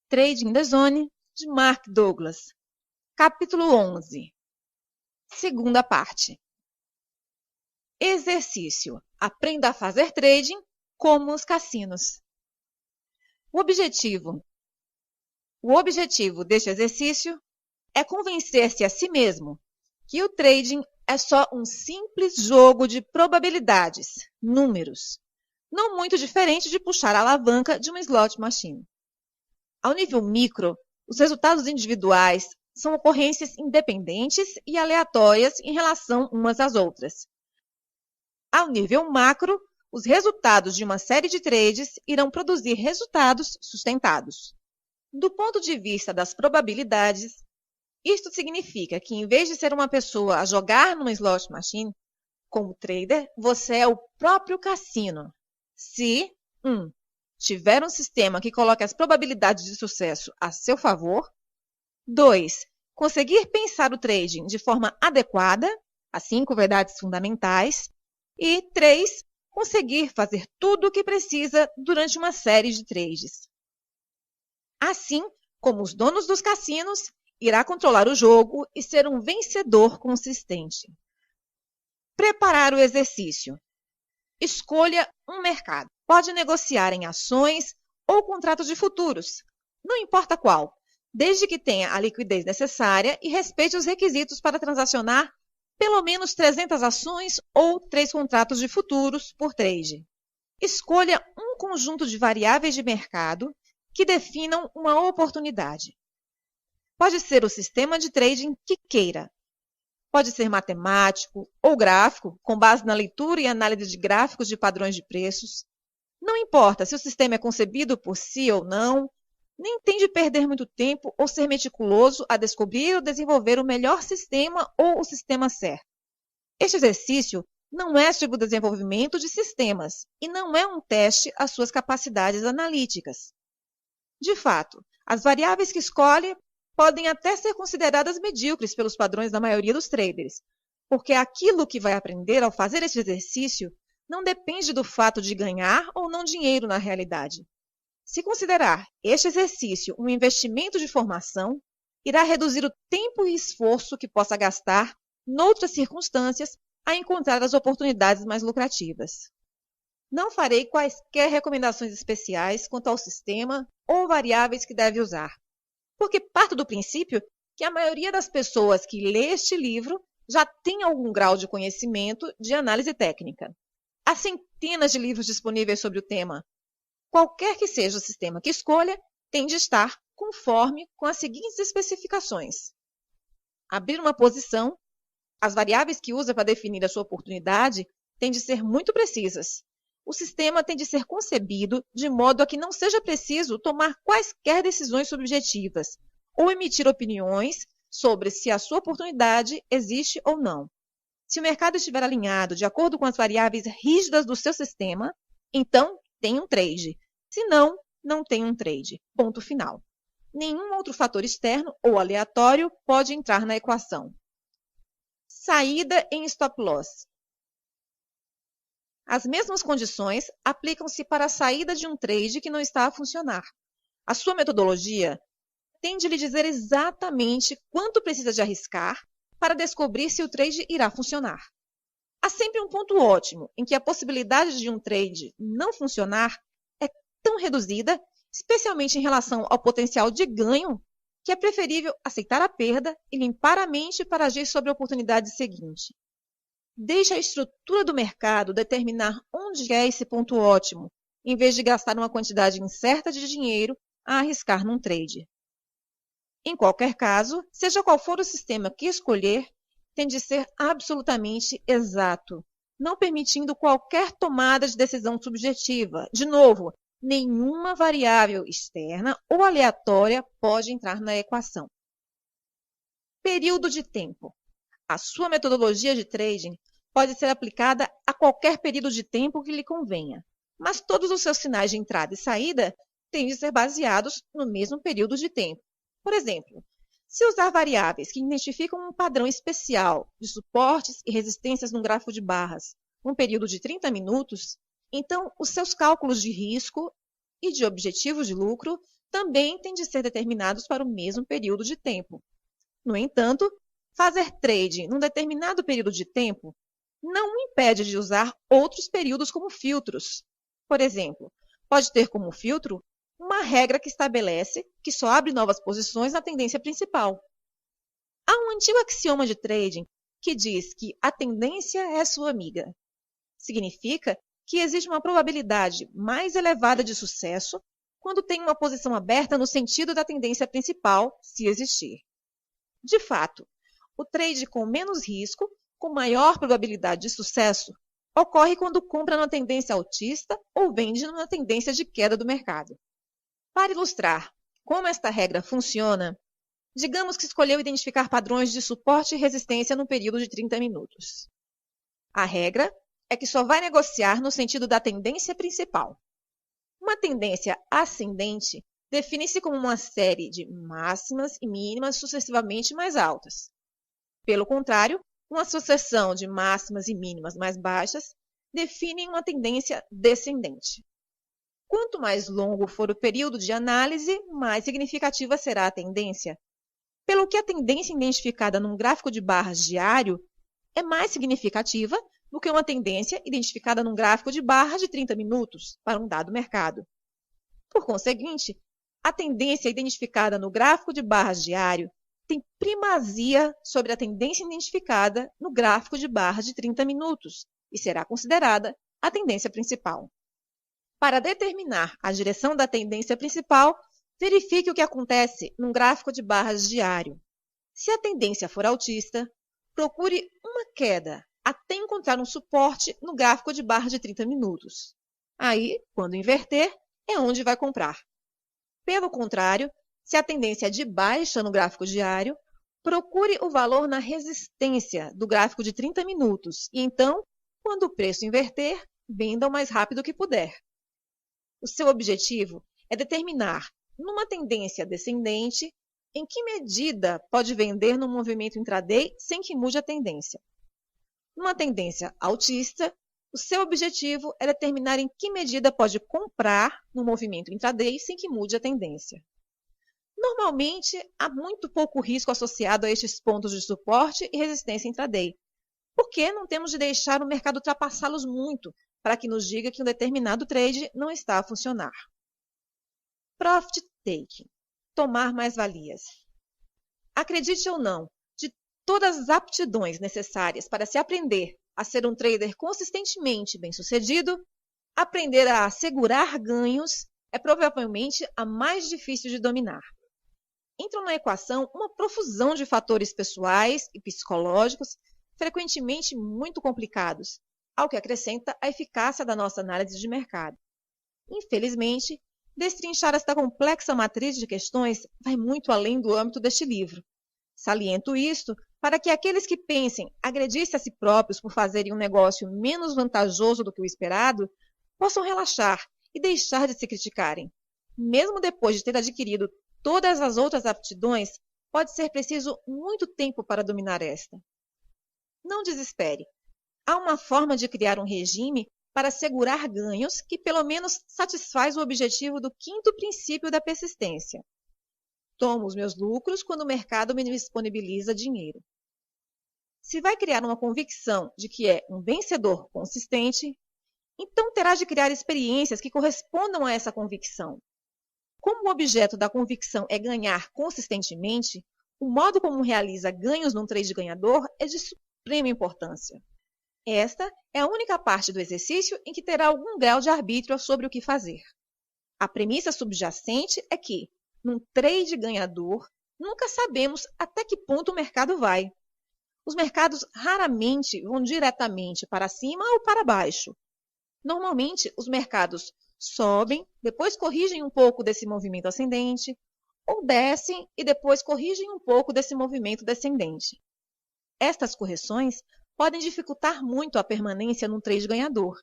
Trading the Zone, de Mark Douglas. Capítulo 11. Segunda parte. Exercício. Aprenda a fazer trading como os cassinos. O objetivo deste exercício é convencer-se a si mesmo que o trading é só um simples jogo de probabilidades, números, não muito diferente de puxar a alavanca de uma slot machine. Ao nível micro, os resultados individuais são ocorrências independentes e aleatórias em relação umas às outras. Ao nível macro, os resultados de uma série de trades irão produzir resultados sustentados. Do ponto de vista das probabilidades, isto significa que, em vez de ser uma pessoa a jogar numa slot machine, como trader, você é o próprio cassino. Se 1. Tiver um sistema que coloque as probabilidades de sucesso a seu favor. 2. Conseguir pensar o trading de forma adequada, as 5 verdades fundamentais. E 3. Conseguir fazer tudo o que precisa durante uma série de trades. Assim como os donos dos cassinos, irá controlar o jogo e ser um vencedor consistente. Preparar o exercício. Escolha um mercado. Pode negociar em ações ou contratos de futuros, não importa qual, desde que tenha a liquidez necessária e respeite os requisitos para transacionar pelo menos 300 ações ou 3 contratos de futuros por trade. Escolha um conjunto de variáveis de mercado que definam uma oportunidade. Pode ser o sistema de trading que queira. Pode ser matemático ou gráfico, com base na leitura e análise de gráficos de padrões de preços. Não importa se o sistema é concebido por si ou não, nem tem de perder muito tempo ou ser meticuloso a descobrir ou desenvolver o melhor sistema ou o sistema certo. Este exercício não é sobre o desenvolvimento de sistemas e não é um teste às suas capacidades analíticas. De fato, as variáveis que escolhe podem até ser consideradas medíocres pelos padrões da maioria dos traders, porque aquilo que vai aprender ao fazer este exercício não depende do fato de ganhar ou não dinheiro na realidade. Se considerar este exercício um investimento de formação, irá reduzir o tempo e esforço que possa gastar, noutras circunstâncias, a encontrar as oportunidades mais lucrativas. Não farei quaisquer recomendações especiais quanto ao sistema ou variáveis que deve usar, porque parto do princípio que a maioria das pessoas que lê este livro já tem algum grau de conhecimento de análise técnica. Há centenas de livros disponíveis sobre o tema. Qualquer que seja o sistema que escolha, tem de estar conforme com as seguintes especificações. Abrir uma posição. As variáveis que usa para definir a sua oportunidade têm de ser muito precisas. O sistema tem de ser concebido de modo a que não seja preciso tomar quaisquer decisões subjetivas ou emitir opiniões sobre se a sua oportunidade existe ou não. Se o mercado estiver alinhado de acordo com as variáveis rígidas do seu sistema, então tem um trade. Se não, não tem um trade. Ponto final. Nenhum outro fator externo ou aleatório pode entrar na equação. Saída em stop loss. As mesmas condições aplicam-se para a saída de um trade que não está a funcionar. A sua metodologia tem de lhe dizer exatamente quanto precisa de arriscar para descobrir se o trade irá funcionar. Há sempre um ponto ótimo em que a possibilidade de um trade não funcionar é tão reduzida, especialmente em relação ao potencial de ganho, que é preferível aceitar a perda e limpar a mente para agir sobre a oportunidade seguinte. Deixe a estrutura do mercado determinar onde é esse ponto ótimo, em vez de gastar uma quantidade incerta de dinheiro a arriscar num trade. Em qualquer caso, seja qual for o sistema que escolher, tem de ser absolutamente exato, não permitindo qualquer tomada de decisão subjetiva. De novo, nenhuma variável externa ou aleatória pode entrar na equação. Período de tempo. A sua metodologia de trading pode ser aplicada a qualquer período de tempo que lhe convenha, mas todos os seus sinais de entrada e saída têm de ser baseados no mesmo período de tempo. Por exemplo, se usar variáveis que identificam um padrão especial de suportes e resistências num gráfico de barras, num período de 30 minutos, então os seus cálculos de risco e de objetivos de lucro também têm de ser determinados para o mesmo período de tempo. No entanto, fazer trade num determinado período de tempo não o impede de usar outros períodos como filtros. Por exemplo, pode ter como filtro uma regra que estabelece que só abre novas posições na tendência principal. Há um antigo axioma de trading que diz que a tendência é sua amiga. Significa que existe uma probabilidade mais elevada de sucesso quando tem uma posição aberta no sentido da tendência principal, se existir. De fato, o trade com menos risco, com maior probabilidade de sucesso, ocorre quando compra na tendência altista ou vende na tendência de queda do mercado. Para ilustrar como esta regra funciona, digamos que escolheu identificar padrões de suporte e resistência no período de 30 minutos. A regra é que só vai negociar no sentido da tendência principal. Uma tendência ascendente define-se como uma série de máximas e mínimas sucessivamente mais altas. Pelo contrário, uma sucessão de máximas e mínimas mais baixas define uma tendência descendente. Quanto mais longo for o período de análise, mais significativa será a tendência, pelo que a tendência identificada num gráfico de barras diário é mais significativa do que uma tendência identificada num gráfico de barras de 30 minutos para um dado mercado. Por conseguinte, a tendência identificada no gráfico de barras diário tem primazia sobre a tendência identificada no gráfico de barras de 30 minutos e será considerada a tendência principal. Para determinar a direção da tendência principal, verifique o que acontece num gráfico de barras diário. Se a tendência for altista, procure uma queda até encontrar um suporte no gráfico de barras de 30 minutos. Aí, quando inverter, é onde vai comprar. Pelo contrário, se a tendência é de baixa no gráfico diário, procure o valor na resistência do gráfico de 30 minutos e então, quando o preço inverter, venda o mais rápido que puder. O seu objetivo é determinar, numa tendência descendente, em que medida pode vender no movimento intraday sem que mude a tendência. Numa tendência altista, o seu objetivo é determinar em que medida pode comprar no movimento intraday sem que mude a tendência. Normalmente, há muito pouco risco associado a estes pontos de suporte e resistência intraday, porque não temos de deixar o mercado ultrapassá-los muito para que nos diga que um determinado trade não está a funcionar. Profit taking. Tomar mais-valias. Acredite ou não, de todas as aptidões necessárias para se aprender a ser um trader consistentemente bem-sucedido, aprender a assegurar ganhos é provavelmente a mais difícil de dominar. Entram na equação uma profusão de fatores pessoais e psicológicos, frequentemente muito complicados, ao que acrescenta a eficácia da nossa análise de mercado. Infelizmente, destrinchar esta complexa matriz de questões vai muito além do âmbito deste livro. Saliento isto para que aqueles que pensem agredir-se a si próprios por fazerem um negócio menos vantajoso do que o esperado, possam relaxar e deixar de se criticarem. Mesmo depois de ter adquirido todas as outras aptidões, pode ser preciso muito tempo para dominar esta. Não desespere. Há uma forma de criar um regime para assegurar ganhos que pelo menos satisfaz o objetivo do quinto princípio da persistência. Tomo os meus lucros quando o mercado me disponibiliza dinheiro. Se vai criar uma convicção de que é um vencedor consistente, então terá de criar experiências que correspondam a essa convicção. Como o objeto da convicção é ganhar consistentemente, o modo como realiza ganhos num trade ganhador é de suprema importância. Esta é a única parte do exercício em que terá algum grau de arbítrio sobre o que fazer. A premissa subjacente é que, num trade ganhador, nunca sabemos até que ponto o mercado vai. Os mercados raramente vão diretamente para cima ou para baixo. Normalmente, os mercados sobem, depois corrigem um pouco desse movimento ascendente, ou descem e depois corrigem um pouco desse movimento descendente. Estas correções podem dificultar muito a permanência num trade ganhador.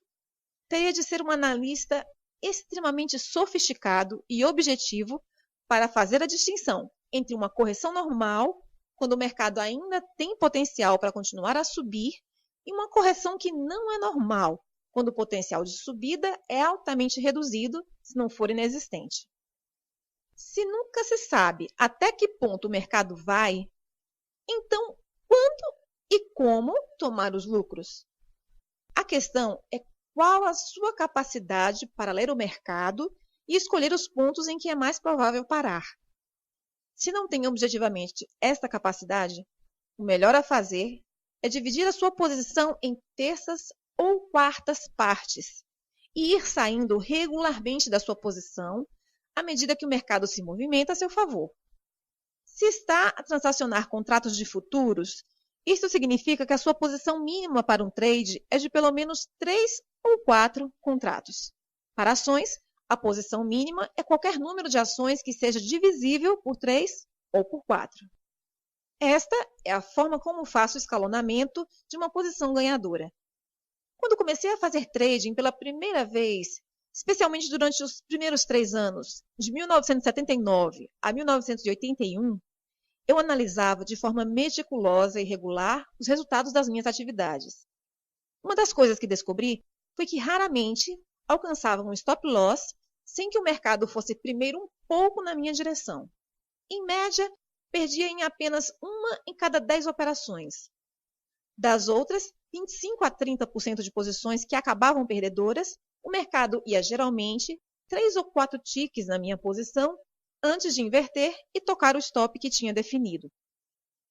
Teria de ser um analista extremamente sofisticado e objetivo para fazer a distinção entre uma correção normal, quando o mercado ainda tem potencial para continuar a subir, e uma correção que não é normal, quando o potencial de subida é altamente reduzido, se não for inexistente. Se nunca se sabe até que ponto o mercado vai, então quando e como tomar os lucros? A questão é qual a sua capacidade para ler o mercado e escolher os pontos em que é mais provável parar. Se não tem objetivamente esta capacidade, o melhor a fazer é dividir a sua posição em terças ou quartas partes e ir saindo regularmente da sua posição à medida que o mercado se movimenta a seu favor. Se está a transacionar contratos de futuros, isso significa que a sua posição mínima para um trade é de pelo menos 3 ou 4 contratos. Para ações, a posição mínima é qualquer número de ações que seja divisível por 3 ou por 4. Esta é a forma como faço o escalonamento de uma posição ganhadora. Quando comecei a fazer trading pela primeira vez, especialmente durante os primeiros 3 anos, de 1979 a 1981, eu analisava de forma meticulosa e regular os resultados das minhas atividades. Uma das coisas que descobri foi que raramente alcançava um stop loss sem que o mercado fosse primeiro um pouco na minha direção. Em média, perdia em apenas uma em cada 10 operações. Das outras 25 a 30% de posições que acabavam perdedoras, o mercado ia geralmente 3 ou 4 ticks na minha posição antes de inverter e tocar o stop que tinha definido.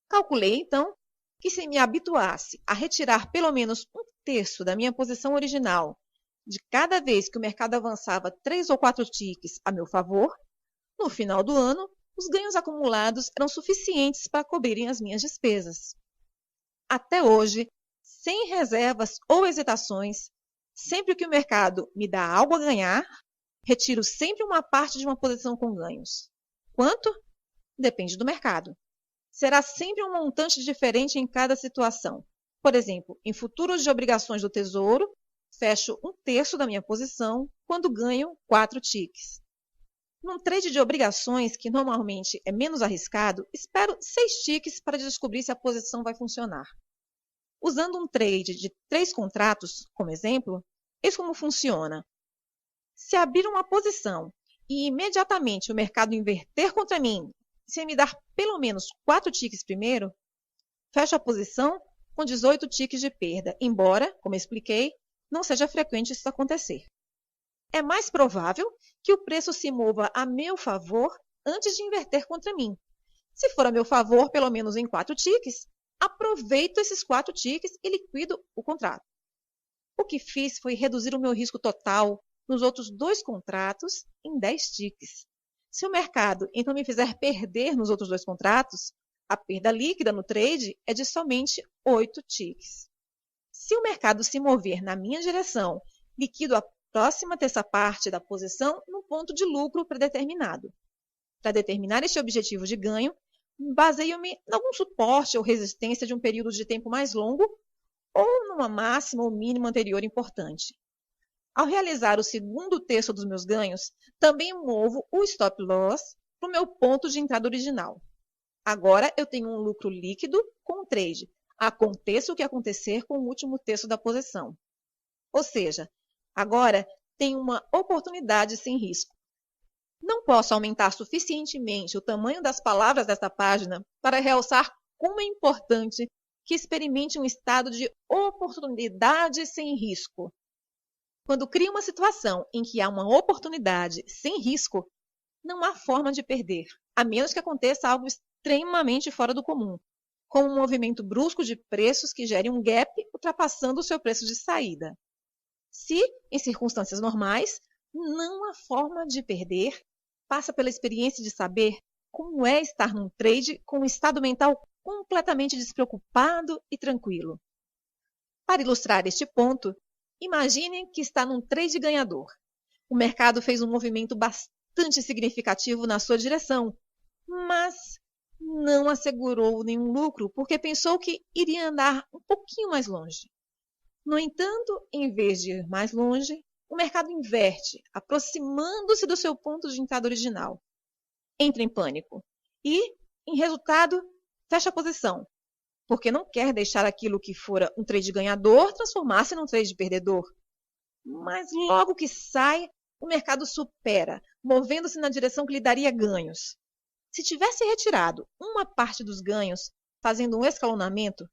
Calculei, então, que se me habituasse a retirar pelo menos um terço da minha posição original de cada vez que o mercado avançava 3 ou 4 ticks a meu favor, no final do ano, os ganhos acumulados eram suficientes para cobrirem as minhas despesas. Até hoje, sem reservas ou hesitações, sempre que o mercado me dá algo a ganhar, retiro sempre uma parte de uma posição com ganhos. Quanto? Depende do mercado. Será sempre um montante diferente em cada situação. Por exemplo, em futuros de obrigações do Tesouro, fecho um terço da minha posição quando ganho 4 ticks. Num trade de obrigações, que normalmente é menos arriscado, espero 6 ticks para descobrir se a posição vai funcionar. Usando um trade de 3 contratos, como exemplo, eis como funciona. Se abrir uma posição e imediatamente o mercado inverter contra mim, sem me dar pelo menos 4 ticks primeiro, fecho a posição com 18 ticks de perda, embora, como expliquei, não seja frequente isso acontecer. É mais provável que o preço se mova a meu favor antes de inverter contra mim. Se for a meu favor, pelo menos em 4 ticks, aproveito esses 4 ticks e liquido o contrato. O que fiz foi reduzir o meu risco total nos outros 2 contratos em 10 ticks. Se o mercado então me fizer perder nos outros 2 contratos, a perda líquida no trade é de somente 8 ticks. Se o mercado se mover na minha direção, liquido a próxima terça parte da posição no ponto de lucro predeterminado. Para determinar este objetivo de ganho, baseio-me em algum suporte ou resistência de um período de tempo mais longo ou numa máxima ou mínima anterior importante. Ao realizar o segundo terço dos meus ganhos, também movo o stop loss para o meu ponto de entrada original. Agora eu tenho um lucro líquido com o trade, aconteça o que acontecer com o último terço da posição. Ou seja, agora tenho uma oportunidade sem risco. Não posso aumentar suficientemente o tamanho das palavras desta página para realçar como é importante que experimente um estado de oportunidade sem risco. Quando cria uma situação em que há uma oportunidade sem risco, não há forma de perder, a menos que aconteça algo extremamente fora do comum, como um movimento brusco de preços que gere um gap ultrapassando o seu preço de saída. Se, em circunstâncias normais, não há forma de perder, passa pela experiência de saber como é estar num trade com um estado mental completamente despreocupado e tranquilo. Para ilustrar este ponto, imagine que está num trade ganhador. O mercado fez um movimento bastante significativo na sua direção, mas não assegurou nenhum lucro porque pensou que iria andar um pouquinho mais longe. No entanto, em vez de ir mais longe, o mercado inverte, aproximando-se do seu ponto de entrada original. Entra em pânico e, em resultado, fecha a posição, porque não quer deixar aquilo que fora um trade ganhador transformar-se num trade perdedor. mas logo que sai, o mercado supera, movendo-se na direção que lhe daria ganhos. Se tivesse retirado uma parte dos ganhos, fazendo um escalonamento,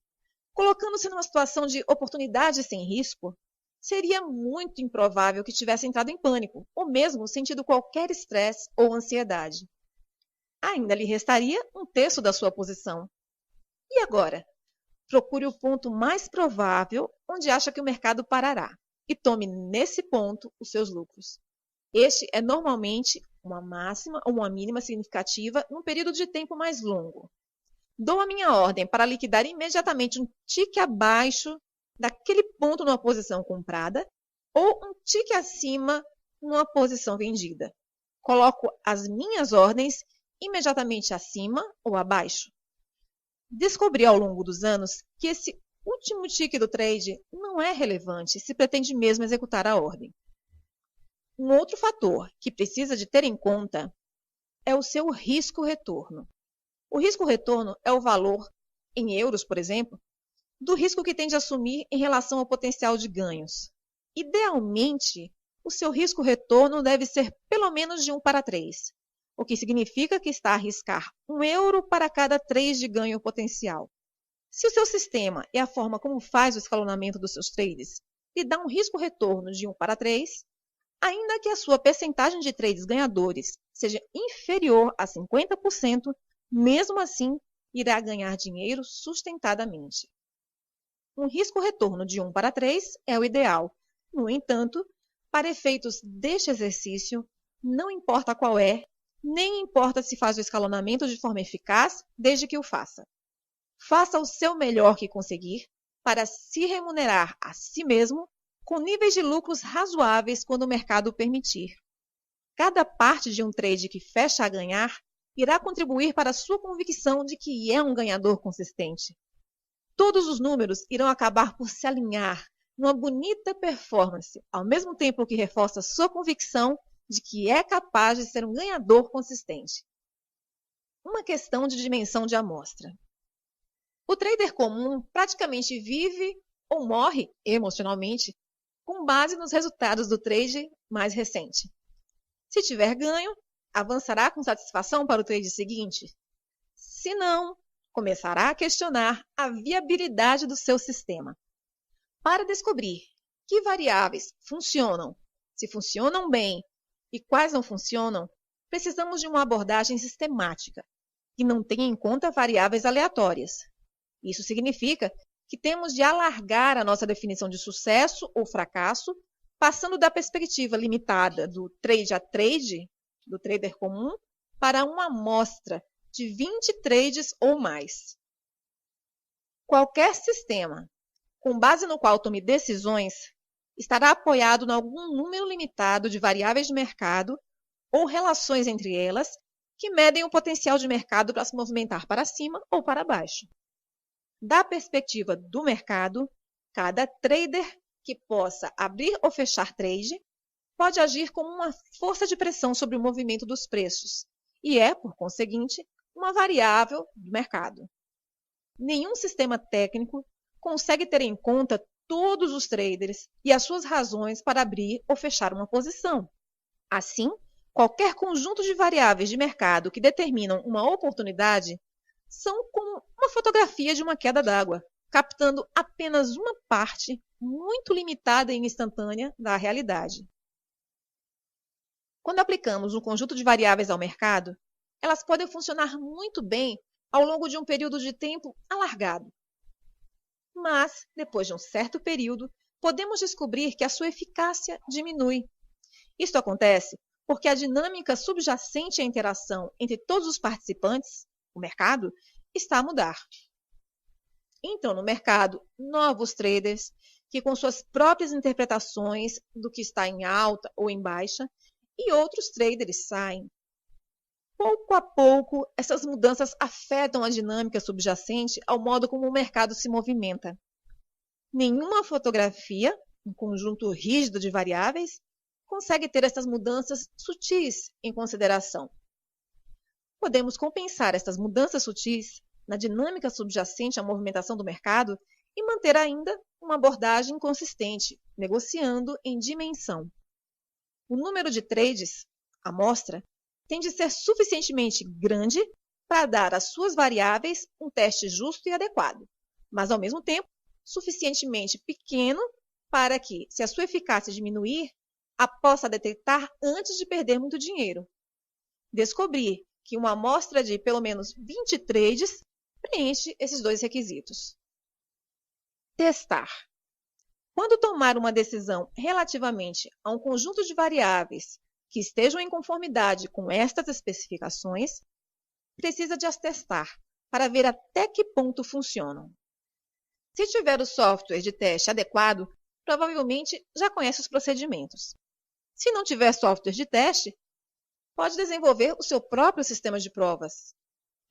colocando-se numa situação de oportunidade sem risco, seria muito improvável que tivesse entrado em pânico, ou mesmo sentido qualquer estresse ou ansiedade. Ainda lhe restaria um terço da sua posição. E agora? Procure o ponto mais provável onde acha que o mercado parará e tome nesse ponto os seus lucros. Este é normalmente uma máxima ou uma mínima significativa num período de tempo mais longo. Dou a minha ordem para liquidar imediatamente um tique abaixo daquele ponto numa posição comprada ou um tique acima numa posição vendida. Coloco as minhas ordens imediatamente acima ou abaixo. Descobri ao longo dos anos que esse último tique do trade não é relevante se pretende mesmo executar a ordem. Um outro fator que precisa de ter em conta é o seu risco-retorno. O risco-retorno é o valor, em euros, por exemplo, do risco que tem de assumir em relação ao potencial de ganhos. Idealmente, o seu risco-retorno deve ser pelo menos de 1 para 3, o que significa que está a arriscar 1 euro para cada 3 de ganho potencial. Se o seu sistema e a forma como faz o escalonamento dos seus trades lhe dá um risco-retorno de 1 para 3, ainda que a sua percentagem de trades ganhadores seja inferior a 50%, mesmo assim irá ganhar dinheiro sustentadamente. Um risco-retorno de 1 para 3 é o ideal. No entanto, para efeitos deste exercício, não importa qual é, nem importa se faz o escalonamento de forma eficaz, desde que o faça. Faça o seu melhor que conseguir para se remunerar a si mesmo com níveis de lucros razoáveis quando o mercado o permitir. Cada parte de um trade que fecha a ganhar irá contribuir para a sua convicção de que é um ganhador consistente. Todos os números irão acabar por se alinhar numa bonita performance, ao mesmo tempo que reforça sua convicção de que é capaz de ser um ganhador consistente. Uma questão de dimensão de amostra. O trader comum praticamente vive ou morre emocionalmente com base nos resultados do trade mais recente. Se tiver ganho, avançará com satisfação para o trade seguinte. Se não, começará a questionar a viabilidade do seu sistema. Para descobrir que variáveis funcionam, se funcionam bem e quais não funcionam, precisamos de uma abordagem sistemática, que não tenha em conta variáveis aleatórias. Isso significa que temos de alargar a nossa definição de sucesso ou fracasso, passando da perspectiva limitada do trade a trade, do trader comum, para uma amostra de 20 trades ou mais. Qualquer sistema, com base no qual tome decisões, estará apoiado em algum número limitado de variáveis de mercado ou relações entre elas que medem o potencial de mercado para se movimentar para cima ou para baixo. Da perspectiva do mercado, cada trader que possa abrir ou fechar trade pode agir como uma força de pressão sobre o movimento dos preços e é, por conseguinte, uma variável do mercado. Nenhum sistema técnico consegue ter em conta todos os traders e as suas razões para abrir ou fechar uma posição. Assim, qualquer conjunto de variáveis de mercado que determinam uma oportunidade são como uma fotografia de uma queda d'água, captando apenas uma parte muito limitada e instantânea da realidade. Quando aplicamos um conjunto de variáveis ao mercado, elas podem funcionar muito bem ao longo de um período de tempo alargado. Mas, depois de um certo período, podemos descobrir que a sua eficácia diminui. Isto acontece porque a dinâmica subjacente à interação entre todos os participantes, o mercado, está a mudar. Então, no mercado, novos traders, que com suas próprias interpretações do que está em alta ou em baixa, e outros traders saem. Pouco a pouco, essas mudanças afetam a dinâmica subjacente ao modo como o mercado se movimenta. Nenhuma fotografia, um conjunto rígido de variáveis, consegue ter essas mudanças sutis em consideração. Podemos compensar essas mudanças sutis na dinâmica subjacente à movimentação do mercado e manter ainda uma abordagem consistente, negociando em dimensão. O número de trades, amostra, tem de ser suficientemente grande para dar às suas variáveis um teste justo e adequado, mas, ao mesmo tempo, suficientemente pequeno para que, se a sua eficácia diminuir, a possa detectar antes de perder muito dinheiro. Descobrir que uma amostra de pelo menos 20 trades preenche esses dois requisitos. Testar. Quando tomar uma decisão relativamente a um conjunto de variáveis que estejam em conformidade com estas especificações, precisa de as testar para ver até que ponto funcionam. Se tiver o software de teste adequado, provavelmente já conhece os procedimentos. Se não tiver software de teste, pode desenvolver o seu próprio sistema de provas.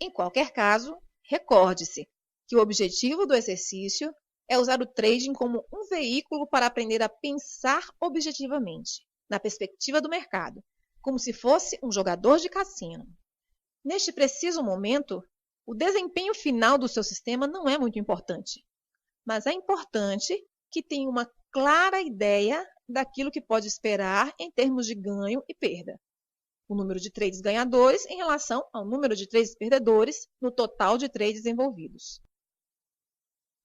Em qualquer caso, recorde-se que o objetivo do exercício é usar o trading como um veículo para aprender a pensar objetivamente, na perspectiva do mercado, como se fosse um jogador de cassino. Neste preciso momento, o desempenho final do seu sistema não é muito importante, mas é importante que tenha uma clara ideia daquilo que pode esperar em termos de ganho e perda. O número de trades ganhadores em relação ao número de trades perdedores no total de trades envolvidos.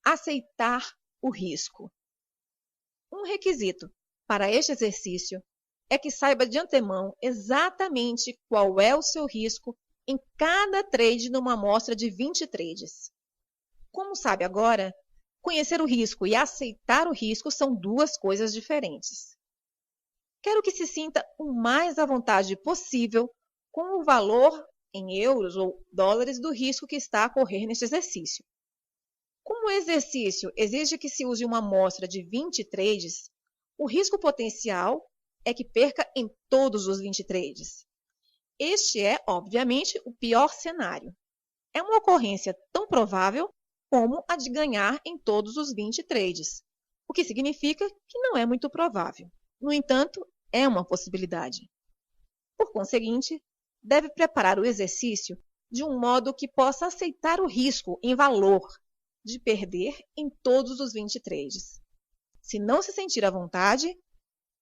Aceitar o risco. Um requisito para este exercício é que saiba de antemão exatamente qual é o seu risco em cada trade numa amostra de 20 trades. Como sabe agora, conhecer o risco e aceitar o risco são duas coisas diferentes. Quero que se sinta o mais à vontade possível com o valor em euros ou dólares do risco que está a correr neste exercício. Como o exercício exige que se use uma amostra de 20 trades, o risco potencial é que perca em todos os 20 trades. Este é, obviamente, o pior cenário. É uma ocorrência tão provável como a de ganhar em todos os 20 trades, o que significa que não é muito provável. No entanto, é uma possibilidade. Por conseguinte, deve preparar o exercício de um modo que possa aceitar o risco em valor de perder em todos os 20 trades. Se não se sentir à vontade,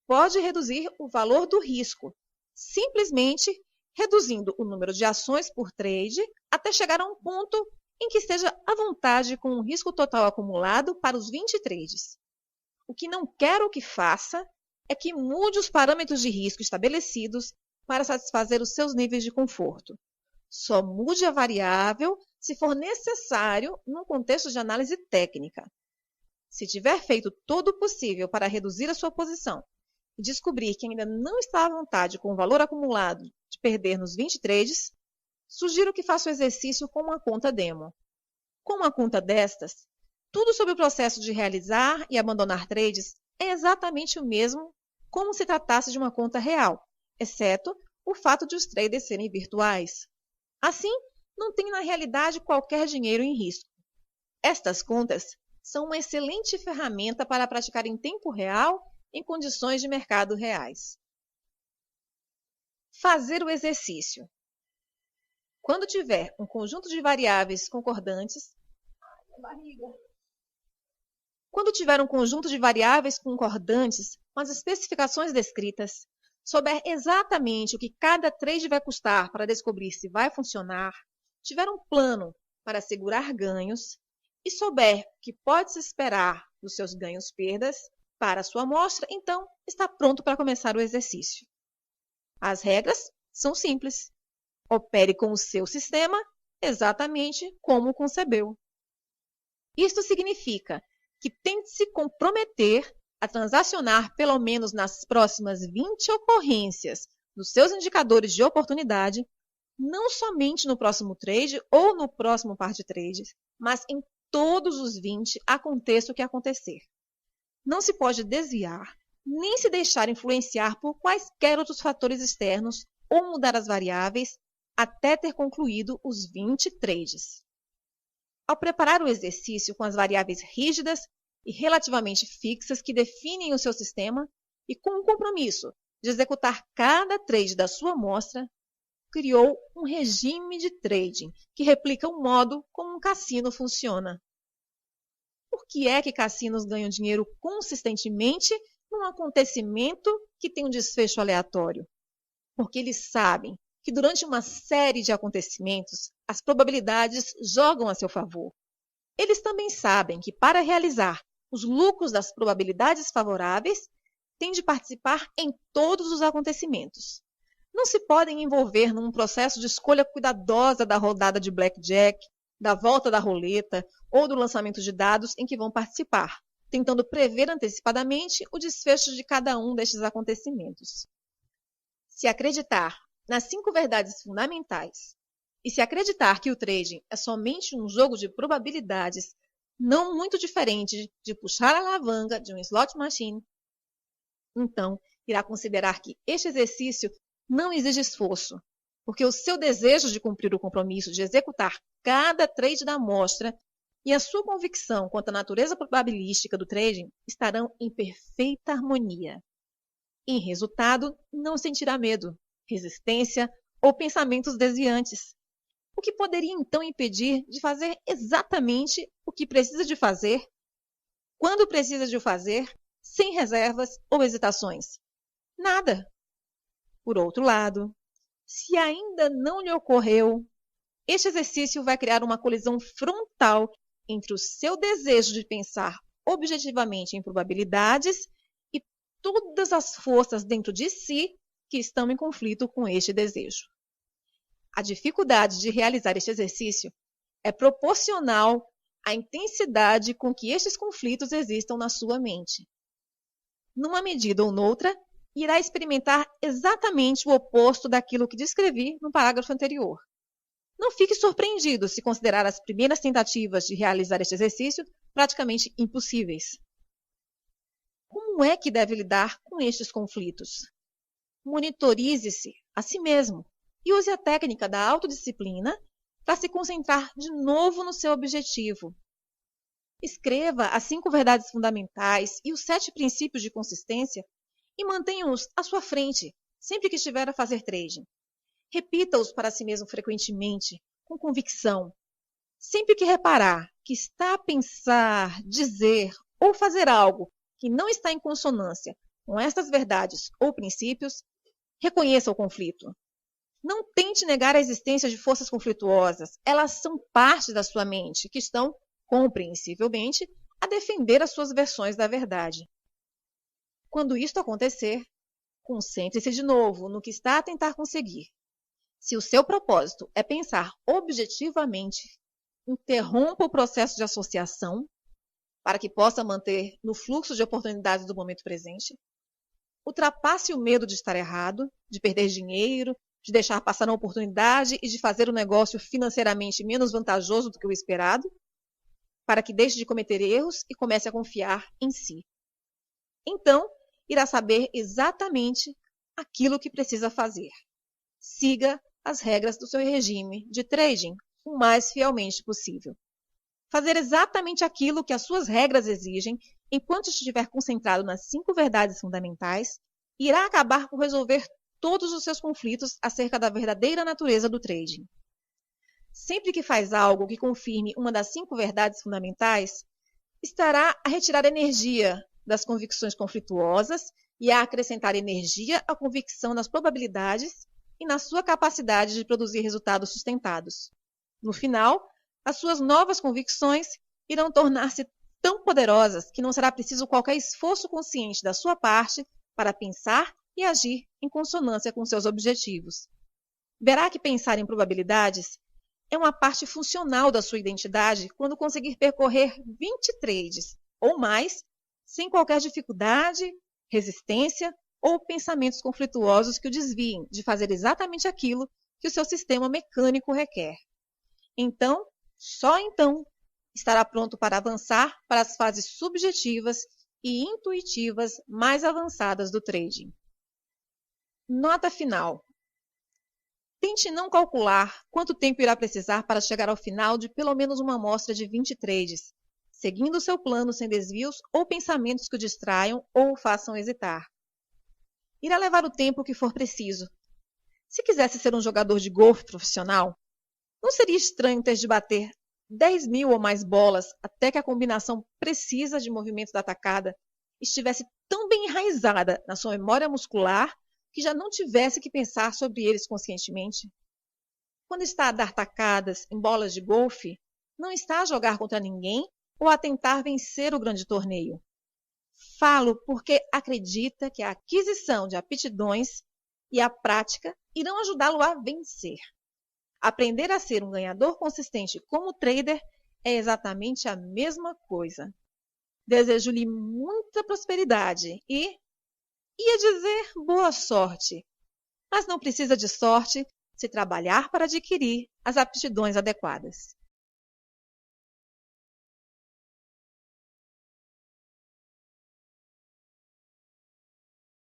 pode reduzir o valor do risco, simplesmente reduzindo o número de ações por trade até chegar a um ponto em que esteja à vontade com o risco total acumulado para os 20 trades. O que não quero que faça é que mude os parâmetros de risco estabelecidos para satisfazer os seus níveis de conforto. Só mude a variável se for necessário num contexto de análise técnica. Se tiver feito todo o possível para reduzir a sua posição e descobrir que ainda não está à vontade com o valor acumulado de perder nos 20 trades, sugiro que faça o exercício com uma conta demo. Com uma conta destas, tudo sobre o processo de realizar e abandonar trades é exatamente o mesmo como se tratasse de uma conta real, exceto o fato de os traders serem virtuais. Assim, não tem na realidade qualquer dinheiro em risco. Estas contas são uma excelente ferramenta para praticar em tempo real em condições de mercado reais. Fazer o exercício. Quando tiver um conjunto de variáveis concordantes, com as especificações descritas, souber exatamente o que cada trade vai custar para descobrir se vai funcionar, tiver um plano para assegurar ganhos e souber o que pode se esperar dos seus ganhos-perdas para a sua amostra, então está pronto para começar o exercício. As regras são simples. Opere com o seu sistema exatamente como o concebeu. Isto significa que tente se comprometer a transacionar pelo menos nas próximas 20 ocorrências dos seus indicadores de oportunidade, não somente no próximo trade ou no próximo par de trades, mas em todos os 20, aconteça o que acontecer. Não se pode desviar, nem se deixar influenciar por quaisquer outros fatores externos ou mudar as variáveis até ter concluído os 20 trades. Ao preparar o exercício com as variáveis rígidas e relativamente fixas que definem o seu sistema e com o compromisso de executar cada trade da sua amostra, criou um regime de trading que replica o modo como um cassino funciona. Por que é que cassinos ganham dinheiro consistentemente num acontecimento que tem um desfecho aleatório, porque eles sabem que durante uma série de acontecimentos, as probabilidades jogam a seu favor. Eles também sabem que para realizar os lucros das probabilidades favoráveis, têm de participar em todos os acontecimentos. Não se podem envolver num processo de escolha cuidadosa da rodada de blackjack, da volta da roleta ou do lançamento de dados em que vão participar, tentando prever antecipadamente o desfecho de cada um destes acontecimentos. Se acreditar nas 5 verdades fundamentais e se acreditar que o trading é somente um jogo de probabilidades não muito diferente de puxar a alavanca de um slot machine, então irá considerar que este exercício não exige esforço, porque o seu desejo de cumprir o compromisso de executar cada trade da amostra e a sua convicção quanto à natureza probabilística do trading estarão em perfeita harmonia. Em resultado, não sentirá medo, resistência ou pensamentos desviantes, o que poderia então impedir de fazer exatamente o que precisa de fazer, quando precisa de o fazer, sem reservas ou hesitações? Nada. Por outro lado, se ainda não lhe ocorreu, este exercício vai criar uma colisão frontal entre o seu desejo de pensar objetivamente em probabilidades e todas as forças dentro de si que estão em conflito com este desejo. A dificuldade de realizar este exercício é proporcional à intensidade com que estes conflitos existam na sua mente. Numa medida ou noutra, irá experimentar exatamente o oposto daquilo que descrevi no parágrafo anterior. Não fique surpreendido se considerar as primeiras tentativas de realizar este exercício praticamente impossíveis. Como é que deve lidar com estes conflitos? Monitorize-se a si mesmo e use a técnica da autodisciplina para se concentrar de novo no seu objetivo. Escreva as 5 verdades fundamentais e os 7 princípios de consistência e mantenha-os à sua frente sempre que estiver a fazer trading. Repita-os para si mesmo frequentemente, com convicção. Sempre que reparar que está a pensar, dizer ou fazer algo que não está em consonância com estas verdades ou princípios, reconheça o conflito. Não tente negar a existência de forças conflituosas. Elas são parte da sua mente, que estão, compreensivelmente, a defender as suas versões da verdade. Quando isto acontecer, concentre-se de novo no que está a tentar conseguir. Se o seu propósito é pensar objetivamente, interrompa o processo de associação para que possa manter no fluxo de oportunidades do momento presente. Ultrapasse o medo de estar errado, de perder dinheiro, de deixar passar uma oportunidade e de fazer o negócio financeiramente menos vantajoso do que o esperado, para que deixe de cometer erros e comece a confiar em si. Então, irá saber exatamente aquilo que precisa fazer. Siga as regras do seu regime de trading o mais fielmente possível. Fazer exatamente aquilo que as suas regras exigem, enquanto estiver concentrado nas 5 verdades fundamentais, irá acabar por resolver todos os seus conflitos acerca da verdadeira natureza do trading. Sempre que faz algo que confirme uma das 5 verdades fundamentais, estará a retirar energia das convicções conflituosas e a acrescentar energia à convicção das probabilidades e na sua capacidade de produzir resultados sustentados. No final, as suas novas convicções irão tornar-se tão poderosas que não será preciso qualquer esforço consciente da sua parte para pensar e agir em consonância com seus objetivos. Verá que pensar em probabilidades é uma parte funcional da sua identidade quando conseguir percorrer 20 trades ou mais sem qualquer dificuldade, resistência ou pensamentos conflituosos que o desviem de fazer exatamente aquilo que o seu sistema mecânico requer. Então, só então, estará pronto para avançar para as fases subjetivas e intuitivas mais avançadas do trading. Nota final. Tente não calcular quanto tempo irá precisar para chegar ao final de pelo menos uma amostra de 20 trades, seguindo o seu plano sem desvios ou pensamentos que o distraiam ou o façam hesitar. Irá levar o tempo que for preciso. Se quisesse ser um jogador de golfe profissional, não seria estranho ter de bater 10.000 ou mais bolas até que a combinação precisa de movimento da tacada estivesse tão bem enraizada na sua memória muscular que já não tivesse que pensar sobre eles conscientemente. Quando está a dar tacadas em bolas de golfe, não está a jogar contra ninguém ou a tentar vencer o grande torneio. Falo porque acredita que a aquisição de aptidões e a prática irão ajudá-lo a vencer. Aprender a ser um ganhador consistente como trader é exatamente a mesma coisa. Desejo-lhe muita prosperidade e, ia dizer, boa sorte. Mas não precisa de sorte se trabalhar para adquirir as aptidões adequadas.